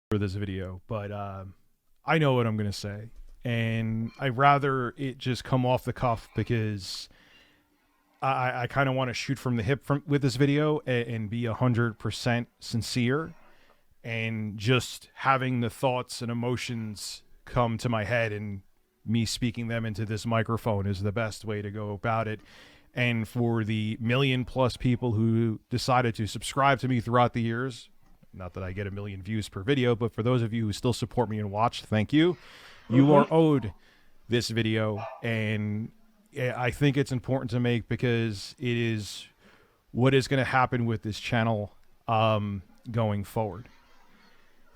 for this video, but I know what I'm going to say. And I'd rather it just come off the cuff because I kind of want to shoot from the hip with this video and be 100% sincere, and just having the thoughts and emotions come to my head and me speaking them into this microphone is the best way to go about it. And for the 1 million+ people who decided to subscribe to me throughout the years, not that I get 1 million views per video, but for those of you who still support me and watch, thank you. You are owed this video, and I think it's important to make because it is what is going to happen with this channel going forward.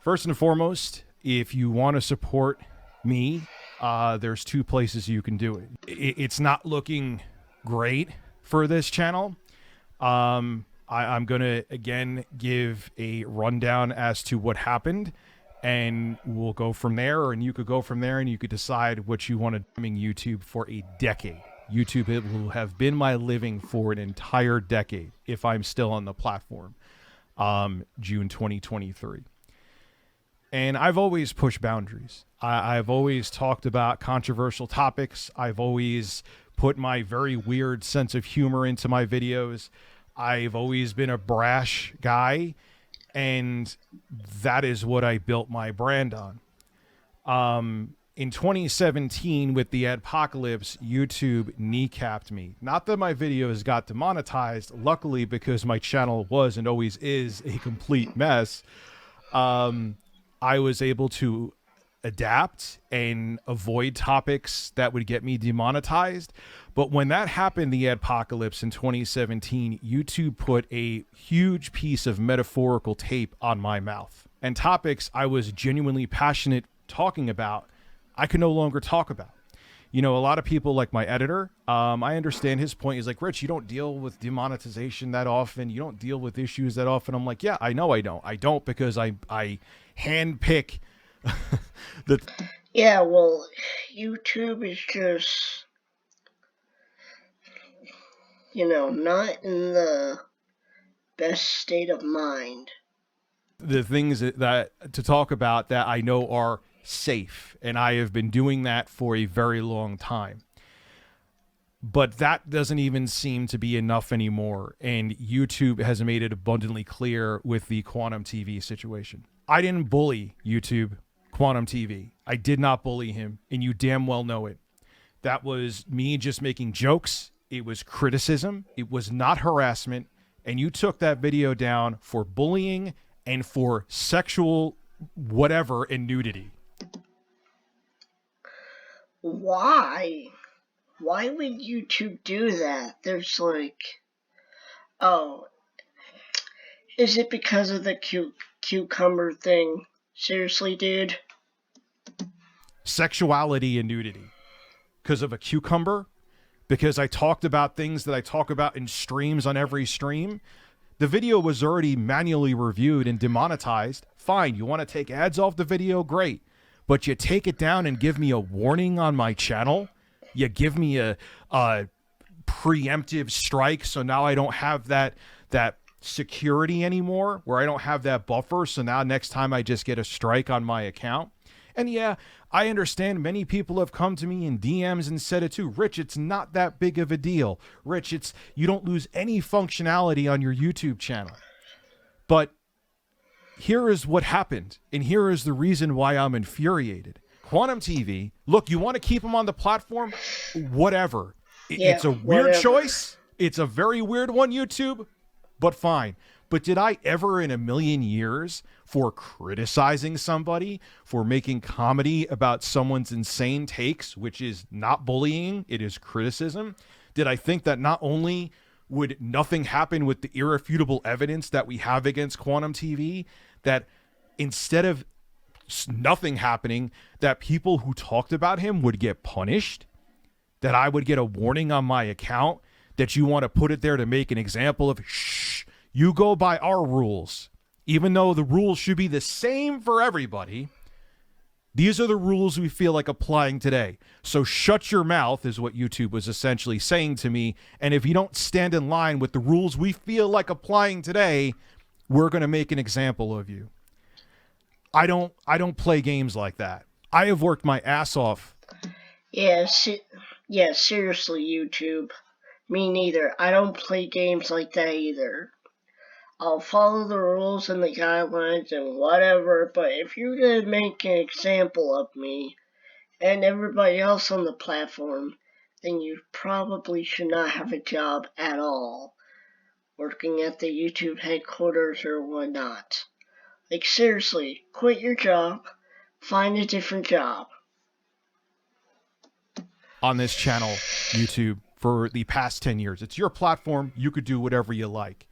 First and foremost, if you want to support me, there's 2 places you can do it. It's not looking great for this channel. I'm going to, again, give a rundown as to what happened, and we'll go from there, and you could go from there, and you could decide what you want to do. YouTube for a decade. YouTube, it will have been my living for an entire decade if I'm still on the platform, June 2023. And I've always pushed boundaries. I've always talked about controversial topics. I've always put my very weird sense of humor into my videos. I've always been a brash guy, and that is what I built my brand on. In 2017, with the adpocalypse, YouTube kneecapped me. Not that my videos got demonetized, luckily, because my channel was and always is a complete mess. I was able to adapt and avoid topics that would get me demonetized. But when that happened, the adpocalypse in 2017, YouTube put a huge piece of metaphorical tape on my mouth. And topics I was genuinely passionate talking about, I can no longer talk about. You know, a lot of people, like my editor, I understand his point. He's like, Rich, you don't deal with demonetization that often. You don't deal with issues that often. I'm like, yeah, I know I don't. I don't because I handpick the... Yeah, well, YouTube is just, you know, not in the best state of mind. The things that to talk about that I know are safe, and I have been doing that for a very long time. But that doesn't even seem to be enough anymore, and YouTube has made it abundantly clear with the Quantum TV situation. I didn't bully YouTube, Quantum TV. I did not bully him, and you damn well know it. That was me just making jokes. It was criticism. It was not harassment, and you took that video down for bullying and for sexual whatever and nudity. Why? Why would YouTube do that? There's like, oh, is it because of the cucumber thing? Seriously, dude? Sexuality and nudity. Because of a cucumber? Because I talked about things that I talk about in streams on every stream? The video was already manually reviewed and demonetized. Fine, you want to take ads off the video? Great. But you take it down and give me a warning on my channel? You give me a preemptive strike, so now I don't have that security anymore, where I don't have that buffer, so now next time I just get a strike on my account? And yeah, I understand many people have come to me in DMs and said it too. Rich, it's not that big of a deal. Rich, you don't lose any functionality on your YouTube channel. But here is what happened, and here is the reason why I'm infuriated. Quantum TV, look, you want to keep them on the platform? Whatever. It's a weird choice. It's a very weird one, YouTube, but fine. But did I ever in 1 million years, for criticizing somebody, for making comedy about someone's insane takes, which is not bullying, it is criticism, did I think that not only would nothing happen with the irrefutable evidence that we have against Quantum TV, that instead of nothing happening, that people who talked about him would get punished, that I would get a warning on my account, that you want to put it there to make an example of, shh, you go by our rules, even though the rules should be the same for everybody. These are the rules we feel like applying today. So shut your mouth is what YouTube was essentially saying to me. And if you don't stand in line with the rules we feel like applying today, we're going to make an example of you. I don't play games like that. I have worked my ass off. Yeah, yeah, seriously, YouTube. Me neither. I don't play games like that either. I'll follow the rules and the guidelines and whatever, but if you're gonna make an example of me and everybody else on the platform, then you probably should not have a job at all, working at the YouTube headquarters or whatnot. Like, seriously, quit your job, find a different job. On this channel, YouTube, for the past 10 years. It's your platform. You could do whatever you like.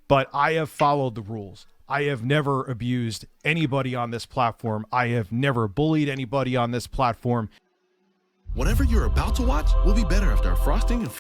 But I have followed the rules. I have never abused anybody on this platform. I have never bullied anybody on this platform. Whatever you're about to watch will be better after a frosting and